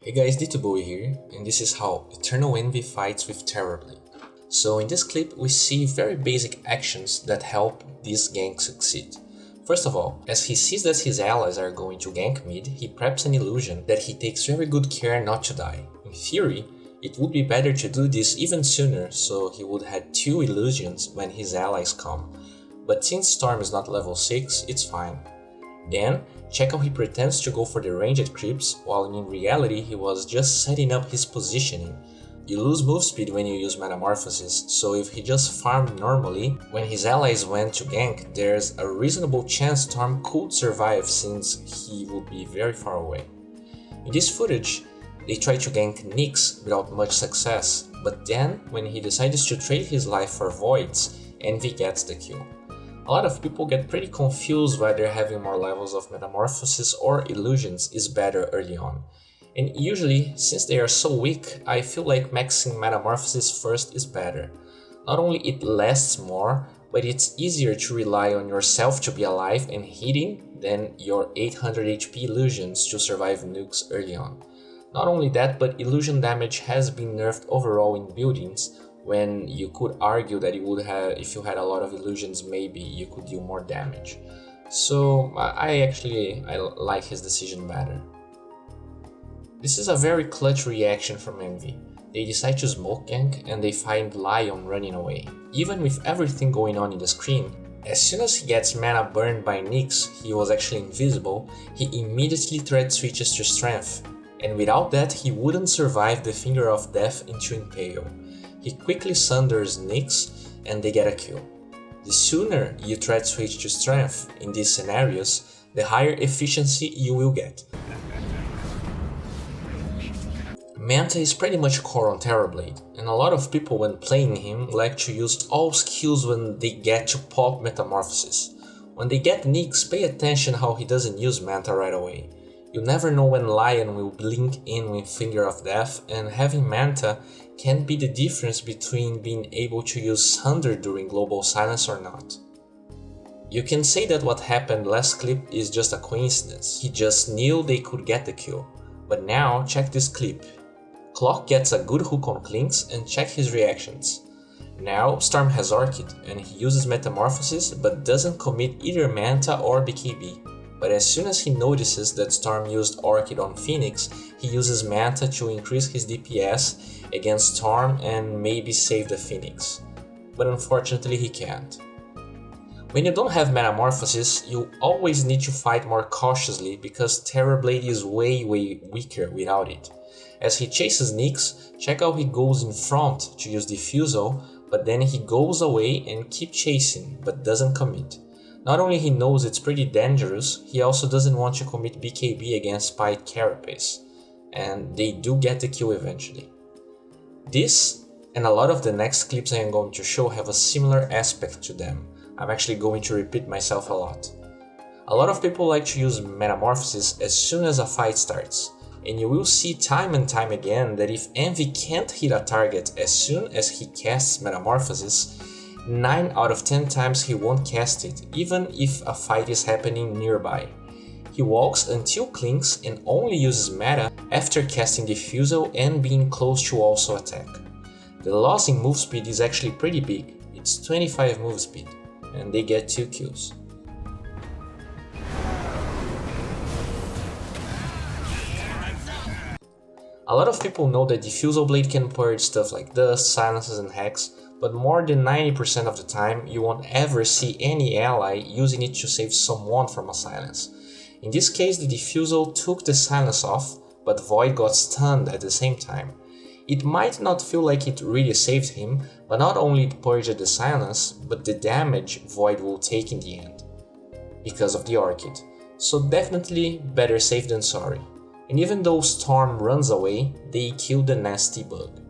Hey guys, D.Bowie here, and this is how Eternal Envy fights with Terrorblade. So in this clip we see very basic actions that help this gank succeed. First of all, as he sees that his allies are going to gank mid, he preps an illusion that he takes very good care not to die. In theory, it would be better to do this even sooner, so he would have 2 illusions when his allies come. But since Storm is not level 6, it's fine. Then, check how he pretends to go for the ranged creeps, while in reality he was just setting up his positioning. You lose move speed when you use Metamorphosis, so if he just farmed normally, when his allies went to gank, there's a reasonable chance Storm could survive since he would be very far away. In this footage, they try to gank Nyx without much success, but then, when he decides to trade his life for Voids, Envy gets the kill. A lot of people get pretty confused whether having more levels of Metamorphosis or Illusions is better early on. And usually, since they are so weak, I feel like maxing Metamorphosis first is better. Not only it lasts more, but it's easier to rely on yourself to be alive and hitting than your 800 HP Illusions to survive nukes early on. Not only that, but illusion damage has been nerfed overall in buildings, when you could argue that if you had a lot of illusions, maybe you could do more damage. So I like his decision better. This is a very clutch reaction from Envy. They decide to smoke gank and they find Lion running away. Even with everything going on in the screen, as soon as he gets mana burned by Nyx, he was actually invisible, he immediately thread switches to Strength, and without that he wouldn't survive the Finger of Death into Impale. He quickly sunders Nyx and they get a kill. The sooner you thread switch to Strength in these scenarios, the higher efficiency you will get. Manta is pretty much core on Terrorblade, and a lot of people when playing him like to use all skills when they get to pop Metamorphosis. When they get Nyx, pay attention how he doesn't use Manta right away. You never know when Lion will blink in with Finger of Death, and having Manta can be the difference between being able to use Sunder during Global Silence or not. You can say that what happened last clip is just a coincidence, he just knew they could get the kill. But now check this clip. Clock gets a good hook on Clinks and check his reactions. Now Storm has Orchid and he uses Metamorphosis but doesn't commit either Manta or BKB. But as soon as he notices that Storm used Orchid on Phoenix, he uses Manta to increase his DPS against Storm and maybe save the Phoenix. But unfortunately he can't. When you don't have Metamorphosis, you always need to fight more cautiously because Terrorblade is way weaker without it. As he chases Nyx, check how he goes in front to use Diffusal, but then he goes away and keeps chasing, but doesn't commit. Not only he knows it's pretty dangerous, he also doesn't want to commit BKB against Spite Carapace, and they do get the kill eventually. This, and a lot of the next clips I am going to show have a similar aspect to them. I'm actually going to repeat myself a lot. A lot of people like to use Metamorphosis as soon as a fight starts, and you will see time and time again that if Envy can't hit a target as soon as he casts Metamorphosis, 9 out of 10 times he won't cast it, even if a fight is happening nearby. He walks until Clinks and only uses Meta after casting Diffusal and being close to also attack. The loss in move speed is actually pretty big, it's 25 move speed, and they get 2 kills. A lot of people know that Diffusal Blade can purge stuff like dust, silences and hacks, but more than 90% of the time you won't ever see any ally using it to save someone from a silence. In this case the Diffusal took the silence off, but Void got stunned at the same time. It might not feel like it really saved him, but not only it purged the silence, but the damage Void will take in the end, because of the Orchid. So definitely better safe than sorry. And even though Storm runs away, they kill the nasty bug.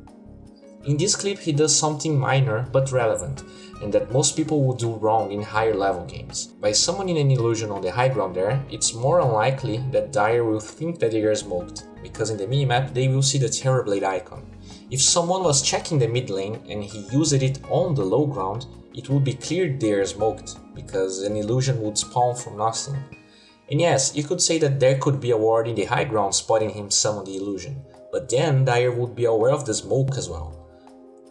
In this clip he does something minor but relevant, and that most people would do wrong in higher level games. By summoning an illusion on the high ground there, it's more unlikely that Dire will think that they are smoked, because in the minimap they will see the Terrorblade icon. If someone was checking the mid lane and he used it on the low ground, it would be clear they are smoked, because an illusion would spawn from nothing. And yes, you could say that there could be a ward in the high ground spotting him summon the illusion, but then Dire would be aware of the smoke as well.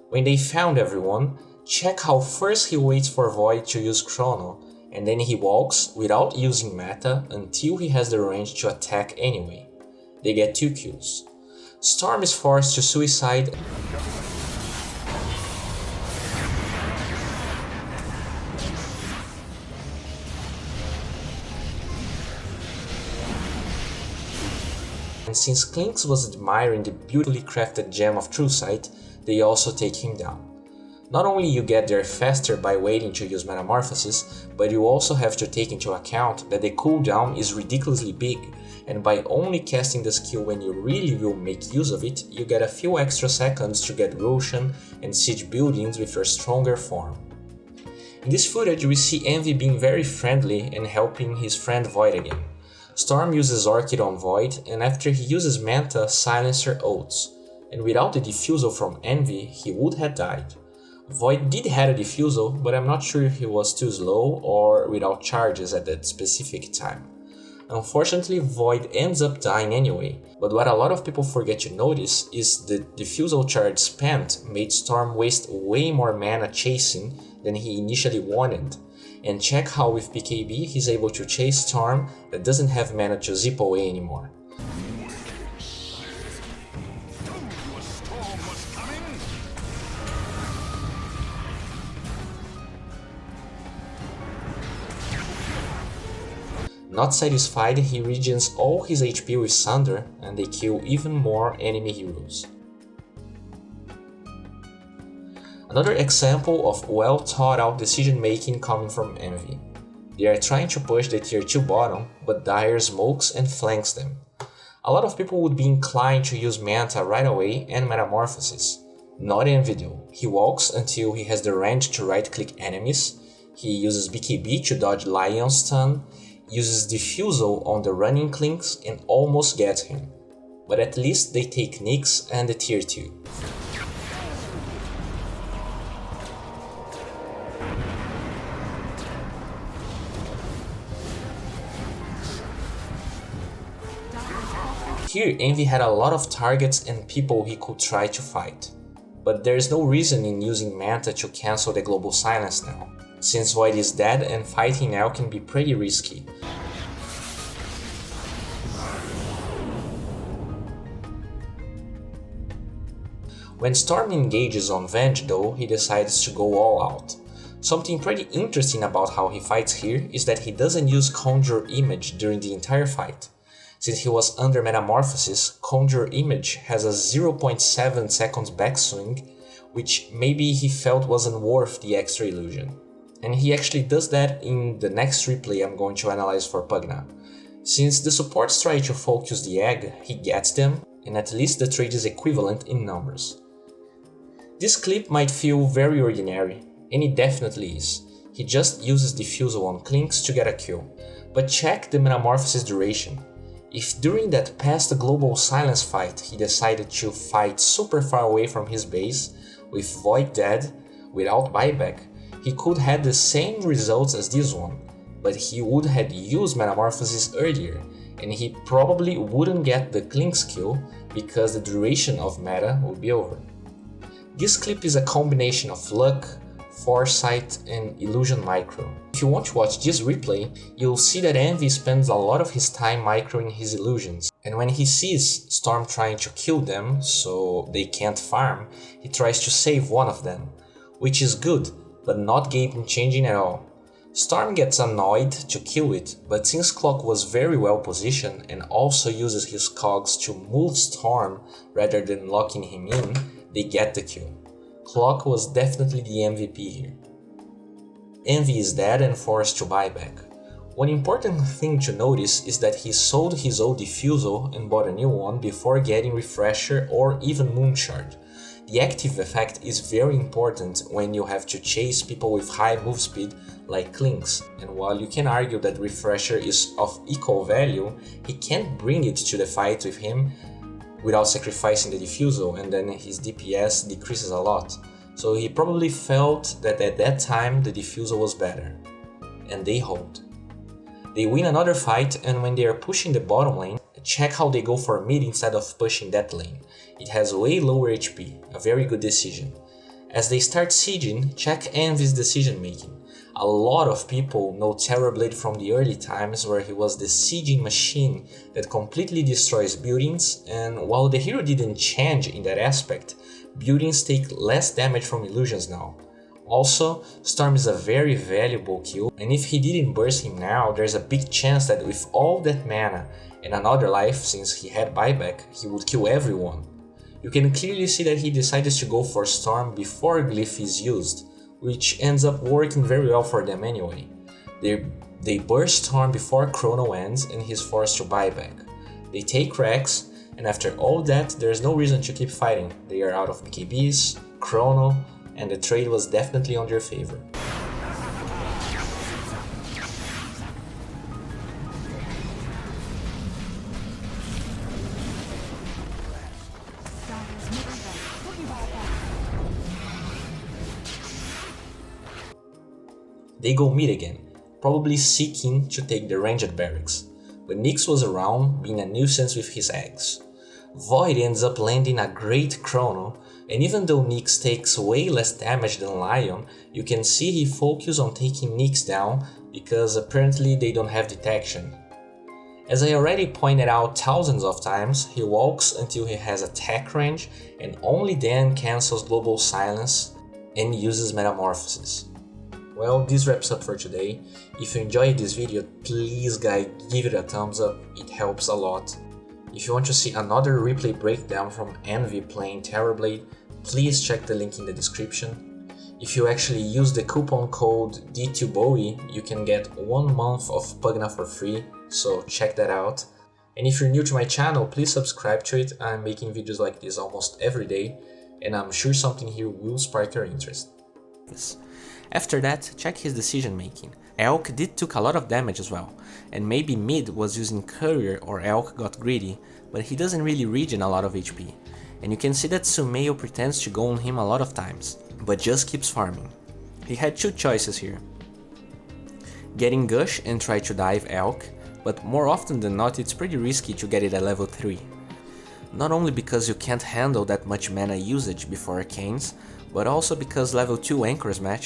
When they found everyone, check how first he waits for Void to use Chrono, and then he walks without using meta until he has the range to attack anyway. They get 2 kills. Storm is forced to suicide. And since Clinks was admiring the beautifully crafted gem of True Sight, they also take him down. Not only you get there faster by waiting to use Metamorphosis, but you also have to take into account that the cooldown is ridiculously big, and by only casting the skill when you really will make use of it, you get a few extra seconds to get Roshan and siege buildings with your stronger form. In this footage we see Envy being very friendly and helping his friend Void again. Storm uses Orchid on Void, and after he uses Manta, Silencer ults, and without the defusal from Envy, he would have died. Void did have a defusal, but I'm not sure if he was too slow or without charges at that specific time. Unfortunately, Void ends up dying anyway, but what a lot of people forget to notice is the defusal charge spent made Storm waste way more mana chasing than he initially wanted. And check how with BKB he's able to chase Storm that doesn't have mana to zip away anymore. Not satisfied, he regens all his HP with Sunder and they kill even more enemy heroes. Another example of well thought out decision making coming from Envy. They are trying to push the tier 2 bottom, but Dire smokes and flanks them. A lot of people would be inclined to use Manta right away and Metamorphosis. Not Envy though. He walks until he has the range to right click enemies, he uses BKB to dodge Lion's stun, uses Diffusal on the running Clinks and almost gets him. But at least they take Nyx and the tier 2. Here Envy had a lot of targets and people he could try to fight. But there is no reason in using Manta to cancel the global silence now, since Void is dead and fighting now can be pretty risky. When Storm engages on Venge though, he decides to go all out. Something pretty interesting about how he fights here is that he doesn't use Conjure Image during the entire fight. Since he was under Metamorphosis, Conjure Image has a 0.7 seconds backswing, which maybe he felt wasn't worth the extra illusion. And he actually does that in the next replay I'm going to analyze for Pugna. Since the supports try to focus the egg, he gets them, and at least the trade is equivalent in numbers. This clip might feel very ordinary, and it definitely is. He just uses Diffusal on Clinks to get a kill, but check the Metamorphosis duration. If during that past global silence fight he decided to fight super far away from his base, with Void dead, without buyback, he could have the same results as this one, but he would have used Metamorphosis earlier, and he probably wouldn't get the Clinks kill because the duration of meta would be over. This clip is a combination of luck, foresight and illusion micro. If you want to watch this replay, you'll see that Envy spends a lot of his time microing his illusions, and when he sees Storm trying to kill them so they can't farm, he tries to save one of them, which is good, but not game changing at all. Storm gets annoyed to kill it, but since Clock was very well positioned and also uses his cogs to move Storm rather than locking him in, they get the kill. Clock was definitely the MVP here. Envy is dead and forced to buy back. One important thing to notice is that he sold his old Diffusal and bought a new one before getting Refresher or even Moonshard. The active effect is very important when you have to chase people with high move speed like Clinks, and while you can argue that Refresher is of equal value, he can't bring it to the fight with him without sacrificing the Diffusal, and then his DPS decreases a lot. So he probably felt that at that time the Diffusal was better. And they hold. They win another fight, and when they are pushing the bottom lane, check how they go for mid instead of pushing that lane. It has way lower HP, a very good decision. As they start sieging, check Envy's decision making. A lot of people know Terrorblade from the early times where he was the sieging machine that completely destroys buildings, and while the hero didn't change in that aspect, buildings take less damage from illusions now. Also, Storm is a very valuable kill, and if he didn't burst him now, there's a big chance that with all that mana and another life since he had buyback, he would kill everyone. You can clearly see that he decided to go for Storm before Glyph is used, which ends up working very well for them anyway. They burst Storm before Chrono ends and he's forced to buy back. They take Rex, and after all that, there's no reason to keep fighting. They are out of BKBs, Chrono, and the trade was definitely on their favor. They go mid again, probably seeking to take the ranged barracks, but Nyx was around, being a nuisance with his eggs. Void ends up landing a great Chrono, and even though Nyx takes way less damage than Lion, you can see he focuses on taking Nyx down because apparently they don't have detection. As I already pointed out thousands of times, he walks until he has attack range and only then cancels Global Silence and uses Metamorphosis. Well, this wraps up for today. If you enjoyed this video, please guys give it a thumbs up, it helps a lot. If you want to see another replay breakdown from Envy playing Terrorblade, please check the link in the description. If you actually use the coupon code D.Bowie, you can get 1 month of Pugna for free, so check that out. And if you're new to my channel, please subscribe to it. I'm making videos like this almost every day, and I'm sure something here will spark your interest. After that, check his decision making. Elk did took a lot of damage as well, and maybe mid was using courier or Elk got greedy, but he doesn't really regen a lot of HP. And you can see that Sumail pretends to go on him a lot of times, but just keeps farming. He had two choices here. Getting Gush and try to dive Elk, but more often than not it's pretty risky to get it at level 3. Not only because you can't handle that much mana usage before arcanes, but also because level 2 Anchor's match